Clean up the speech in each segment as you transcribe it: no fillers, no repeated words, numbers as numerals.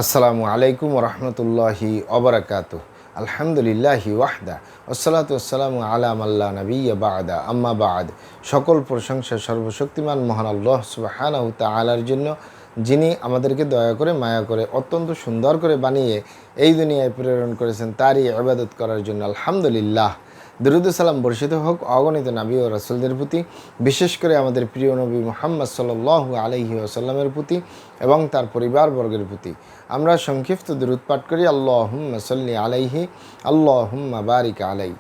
আসসালামু আলাইকুম রহমতুল্লাহি অবরাকাতুহ। আলহামদুলিল্লাহি ওয়াহদা ওয়াসসালাতু ওয়াসসালামু আলা মাল্লা নাবিয়্যা বা'দা আম্মা বা'দ। সকল প্রশংসা সর্বশক্তিমান মহান আল্লাহ সুবহানাহু তাআলার জন্য, যিনি আমাদেরকে দয়া করে মায়া করে অত্যন্ত সুন্দর করে বানিয়ে এই দুনিয়ায় প্রেরণ করেছেন তারই ইবাদত করার জন্য। আলহামদুলিল্লাহ। দরুদ ও সালাম বর্ষিত হোক অগণিত নবী ও রাসূলদের প্রতি, বিশেষ করে আমাদের প্রিয় নবী মুহাম্মদ সাল্লাল্লাহু আলাইহি ওয়াসাল্লামের প্রতি এবং তার পরিবারবর্গের প্রতি। আমরা সংক্ষিপ্ত দরুদ পাঠ করি, আল্লাহুম্মা সাল্লি আলাইহি আল্লাহুম্মা বারিক আলাই।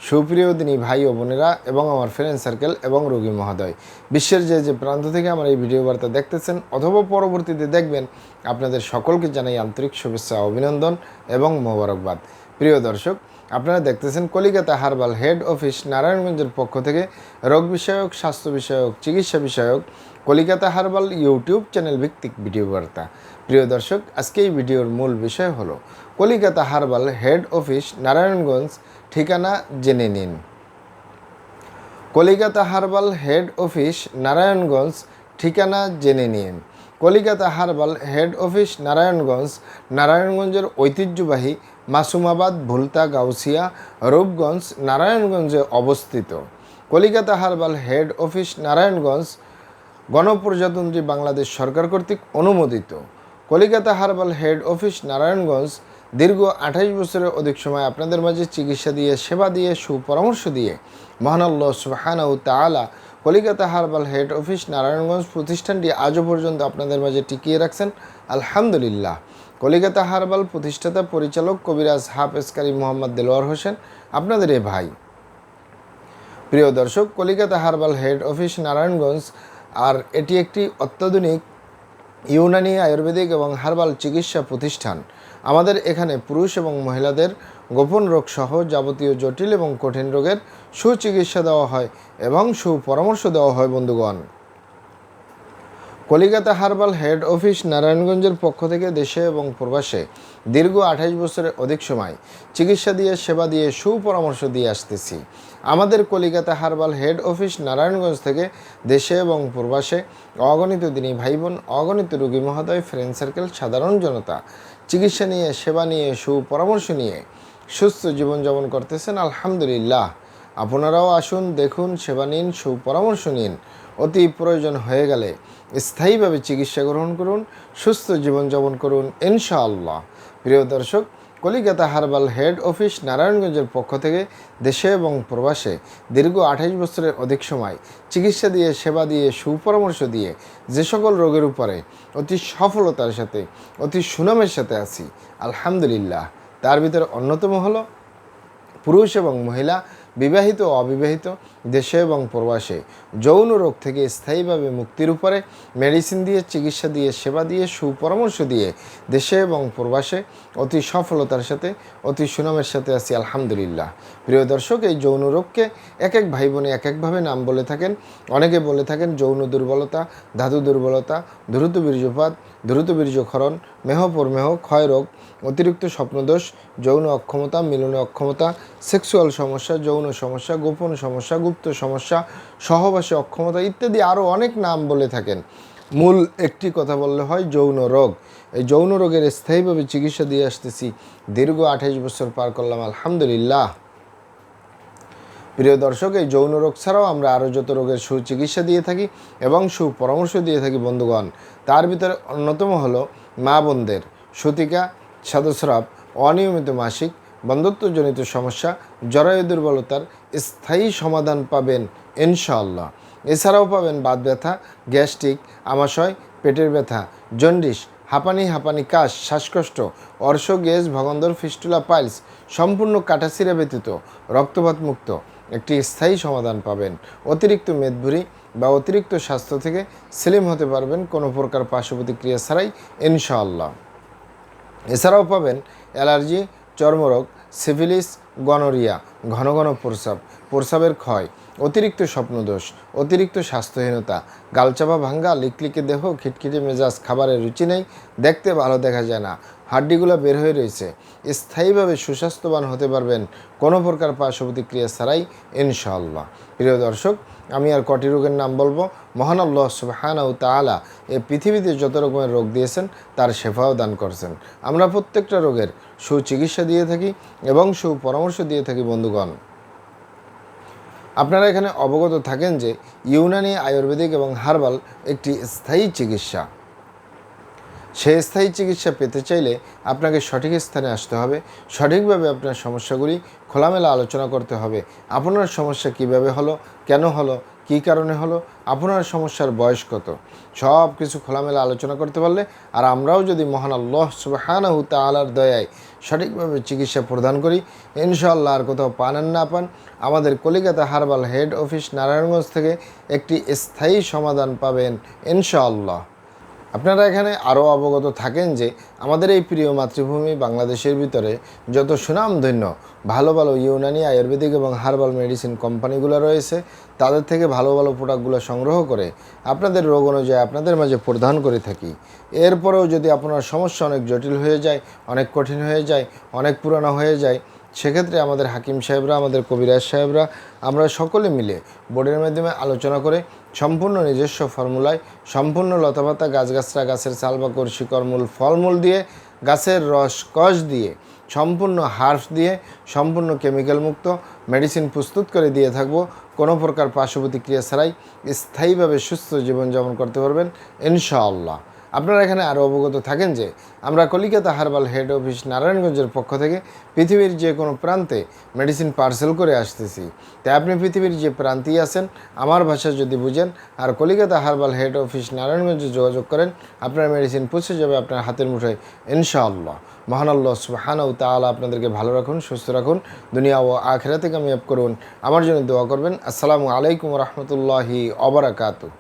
সুপ্রিয় দিনী ভাই ও বোনেরা এবং আমার ফ্রেন্ড সার্কেল এবং রোগী মহোদয়, বিশ্বের যে প্রান্ত থেকে আমার এই ভিডিও বার্তা দেখতেছেন অথবা পরবর্তীতে দেখবেন, আপনাদের সকলকে জানাই আন্তরিক শুভেচ্ছা, অভিনন্দন এবং মোবারকবাদ। প্রিয় দর্শক, আপনারা দেখতেছেন কলিকাতা হার্বাল হেড অফিস নারায়ণগঞ্জের পক্ষ থেকে রোগ বিষয়ক, স্বাস্থ্য বিষয়ক, চিকিৎসা বিষয়ক কলিকাতা হার্বাল ইউটিউব চ্যানেল ভিত্তিক ভিডিও বার্তা। প্রিয় দর্শক, আজকে এই ভিডিওর মূল বিষয় হলো Kolikata herbal head office Narayanganj ঠিকানা জেনে নিন। Kolikata herbal head office Narayanganj ঠিকানা জেনে নিন। কলিকাতা হার্বাল হেড অফিস নারায়ণগঞ্জের ঐতিহ্যবাহী মাসুমাবাদ, ভুলতা, গাউসিয়া, রূপগঞ্জ, নারায়ণগঞ্জে অবস্থিত। Kolikata herbal head office Narayanganj গণপ্রজাতন্ত্রী বাংলাদেশ সরকার কর্তৃক অনুমোদিত। Kolikata herbal head office Narayanganj দীর্ঘ 28 বছরের অধিক সময় আপনাদের মাঝে চিকিৎসা দিয়ে, সেবা দিয়ে, সুপরামর্শ দিয়ে মহান আল্লাহ সুবহানাহু তাআলা Kolikata herbal head office Narayanganj প্রতিষ্ঠানটি আজও পর্যন্ত আপনাদের মাঝে টিকিয়ে রাখছেন। আলহামদুলিল্লাহ। কলিকাতা হার্বাল প্রতিষ্ঠাতা পরিচালক কবিরাজ হাফেজ কারি মোহাম্মদ দেলোয়ার হোসেন, আপনাদের এ ভাই। প্রিয় দর্শক, Kalikata herbal head office Narayanganj আর এটি একটি অত্যাধুনিক ইউনানি, আয়ুর্বেদিক এবং হার্বাল চিকিৎসা প্রতিষ্ঠান। আমাদের এখানে পুরুষ এবং মহিলাদের গোপন রোগ সহ যাবতীয় জটিল এবং কঠিন রোগের সুচিকিৎসা দেওয়া হয় এবং সুপরামর্শ দেওয়া হয়। বন্ধুগণ, কলিকাতা হার্বাল হেড অফিস নারায়ণগঞ্জের পক্ষ থেকে দেশে এবং প্রবাসে দীর্ঘ 28 বছরের অধিক সময় চিকিৎসা দিয়ে, সেবা দিয়ে, সুপরামর্শ দিয়ে আসতেছি। আমাদের Kolikata herbal head office Narayanganj থেকে দেশে এবং প্রবাসে অগণিত দিনী ভাই বোন, অগণিত রোগী মহোদয়, ফ্রেন্ড সার্কেল, সাধারণ জনতা চিকিৎসা নিয়ে, সেবা নিয়ে, সুপরামর্শ নিয়ে সুস্থ জীবনযাপন করতেছেন। আলহামদুলিল্লাহ। আপনারাও আসুন, দেখুন, সেবা নিন, সুপরামর্শ নিন। অতি প্রয়োজন হয়ে গেলে স্থায়ীভাবে চিকিৎসা গ্রহণ করুন, সুস্থ জীবনযাপন করুন ইনশাআল্লাহ। প্রিয় দর্শক, কলিকাতা হার্বাল হেড অফিস নারায়ণগঞ্জের পক্ষ থেকে দেশে এবং প্রবাসে দীর্ঘ 28 বছরের অধিক সময় চিকিৎসা দিয়ে, সেবা দিয়ে, সুপরামর্শ দিয়ে যে সকল রোগের উপরে অতি সফলতার সাথে, অতি সুনামের সাথে আছি আলহামদুলিল্লাহ, তার ভিতরে অন্যতম হলো পুরুষ এবং মহিলা, বিবাহিত ও অবিবাহিত, দেশে এবং প্রবাসে যৌন রোগ থেকে স্থায়ীভাবে মুক্তির উপরে মেডিসিন দিয়ে, চিকিৎসা দিয়ে, সেবা দিয়ে, সুপরামর্শ দিয়ে দেশে এবং প্রবাসে অতি সফলতার সাথে, অতি সুনামের সাথে আছি আলহামদুলিল্লাহ। প্রিয় দর্শক, এই যৌন রোগকে এক এক ভাই বোনে এক একভাবে নাম বলে থাকেন। অনেকে বলে থাকেন যৌন দুর্বলতা, ধাতু দুর্বলতা, দ্রুত বীর্যপাত, দ্রুত বীর্যক্ষরণ, মেহপ্রমেহ, ক্ষয়রোগ, অতিরিক্ত স্বপ্নদোষ, যৌন অক্ষমতা, মিলনে অক্ষমতা, সেক্সুয়াল সমস্যা, যৌন সমস্যা, গোপন সমস্যা, গুপ্ত সমস্যা, সহবাসে অক্ষমতা ইত্যাদি আরও অনেক নাম বলে থাকেন। মূল একটি কথা বললে হয় যৌন রোগ। এই যৌন রোগের স্থায়ীভাবে চিকিৎসা দিয়ে আসতেছি, দীর্ঘ 28 বছর পার করলাম আলহামদুলিল্লাহ। প্রিয় দর্শক, এই যৌন রোগ ছাড়াও আমরা আরও যত রোগের সুচিকিৎসা দিয়ে থাকি এবং সুপরামর্শ দিয়ে থাকি বন্ধুগণ, তার ভিতরে অন্যতম হলো মা বোনদের সতিকা, সাদস্রাব, অনিয়মিত মাসিক, বন্ধ্যত্বজনিত সমস্যা, জরায়ু দুর্বলতার স্থায়ী সমাধান পাবেন ইনশাআল্লাহ। এছাড়াও পাবেন বাত ব্যথা, গ্যাস্ট্রিক, আমাশয়, পেটের ব্যথা, জন্ডিস, হাঁপানি, কাশ, শ্বাসকষ্ট, অর্শ, গ্যাস, ভগন্দর, ফিস্টুলা, পাইলস সম্পূর্ণ কাটাছিঁড়া ব্যতীত রক্তপাত মুক্ত একটি স্থায়ী সমাধান পাবেন। অতিরিক্ত মেদভুরি বা অতিরিক্ত স্বাস্থ্য থেকে স্লিম হতে পারবেন কোনো প্রকার পার্শ্ব প্রতিক্রিয়া ছাড়াই ইনশাআল্লাহ। এছাড়াও পাবেন অ্যালার্জি, চর্মরোগ, সিফিলিস, গনোরিয়া, ঘন ঘন প্রস্রাবের ক্ষয়, অতিরিক্ত স্বপ্নদোষ, অতিরিক্ত স্বাস্থ্যহীনতা, গালচাপা ভাঙ্গা, লিকলিকে দেহ, খিটখিটে মেজাজ, খাবারের রুচি নেই, দেখতে ভালো দেখা যায় না, হাড্ডিগুলো বের হয়ে রয়েছে, স্থায়ীভাবে সুস্বাস্থ্যবান হতে পারবেন কোনো প্রকার পার্শ্ব প্রতিক্রিয়া ছাড়াই ইনশাআল্লাহ। প্রিয় দর্শক, আমি আর কটি রোগের নাম বলবো। মহান আল্লাহ সুবহানাহু তাআলা এই পৃথিবীতে যত রকমের রোগ দিয়েছেন তার শেফাও দান করছেন। আমরা প্রত্যেকটা রোগের সুচিকিৎসা দিয়ে থাকি এবং সুপরামর্শ দিয়ে থাকি। বন্ধুগণ, আপনারা এখানে অবগত থাকেন যে ইউনানি, আয়ুর্বেদিক এবং হার্বাল একটি স্থায়ী চিকিৎসা। সেই স্থায়ী চিকিৎসা পেতে চাইলে আপনাকে সঠিক স্থানে আসতে হবে, সঠিকভাবে আপনার সমস্যাগুলি খোলামেলা আলোচনা করতে হবে। আপনার সমস্যা কিভাবে হলো, কেন হলো, কী কারণে হলো, আপনার সমস্যার বয়স কত, সব কিছু খোলামেলা আলোচনা করতে পারলে, আর আমরাও যদি মহান আল্লাহ সুবহানাহু তাআলার দয়ায় সঠিকভাবে চিকিৎসা প্রদান করি, ইনশাআল্লাহ আর কোথাও পান আর না পান, আমাদের Kolikata herbal head office Narayanganj থেকে একটি স্থায়ী সমাধান পাবেন ইনশাআল্লাহ। আপনারা এখানে আরও অবগত থাকেন যে আমাদের এই প্রিয় মাতৃভূমি বাংলাদেশের ভিতরে যত সুনামধন্য ভালো ভালো ইউনানি, আয়ুর্বেদিক এবং হার্বাল মেডিসিন কোম্পানিগুলো রয়েছে, তাদের থেকে ভালো ভালো প্রোডাক্টগুলো সংগ্রহ করে আপনাদের রোগ অনুযায়ী আপনাদের মাঝে প্রদান করে থাকি। এরপরেও যদি আপনার সমস্যা অনেক জটিল হয়ে যায়, অনেক কঠিন হয়ে যায়, অনেক পুরানো হয়ে যায়, সেক্ষেত্রে আমাদের হাকিম সাহেবরা, আমাদের কবিরাজ সাহেবরা, আমরা সকলে মিলে বোর্ডের মাধ্যমে আলোচনা করে সম্পূর্ণ নিজস্ব ফর্মুলায়, সম্পূর্ণ লতাপাতা, গাছগাছরা, গাছের চাল বাকর, শিকড়, মূল, ফলমূল দিয়ে, গাছের রস কষ দিয়ে, সম্পূর্ণ হার্বস দিয়ে, সম্পূর্ণ কেমিক্যাল মুক্ত মেডিসিন প্রস্তুত করে দিয়ে থাকবো। কোনো প্রকার পার্শ্ব প্রতিক্রিয়া ছাড়াই স্থায়ীভাবে সুস্থ জীবনযাপন করতে পারবেন ইনশাআল্লাহ। আপনারা এখানে আরও অবগত থাকেন যে আমরা কলিকাতা হার্বাল হেড অফিস নারায়ণগঞ্জের পক্ষ থেকে পৃথিবীর যে কোনো প্রান্তে মেডিসিন পার্সেল করে আসতেছি। তাই আপনি পৃথিবীর যে প্রান্তেই আছেন, আমার ভাষা যদি বুঝেন আর কলিকাতা হার্বাল হেড অফিস নারায়ণগঞ্জে যোগাযোগ করেন, আপনার মেডিসিন পৌঁছে যাবে আপনার হাতের মুঠোয় ইনশাআল্লাহ। মহান আল্লাহ সুবহানাহু তাআলা আপনাদেরকে ভালো রাখুন, সুস্থ রাখুন, দুনিয়া ও আখিরাতে কামিয়াব করুন। আমার জন্য দোয়া করবেন। আসসালামু আলাইকুম ওয়া রাহমাতুল্লাহি ওয়া বারাকাতুহু।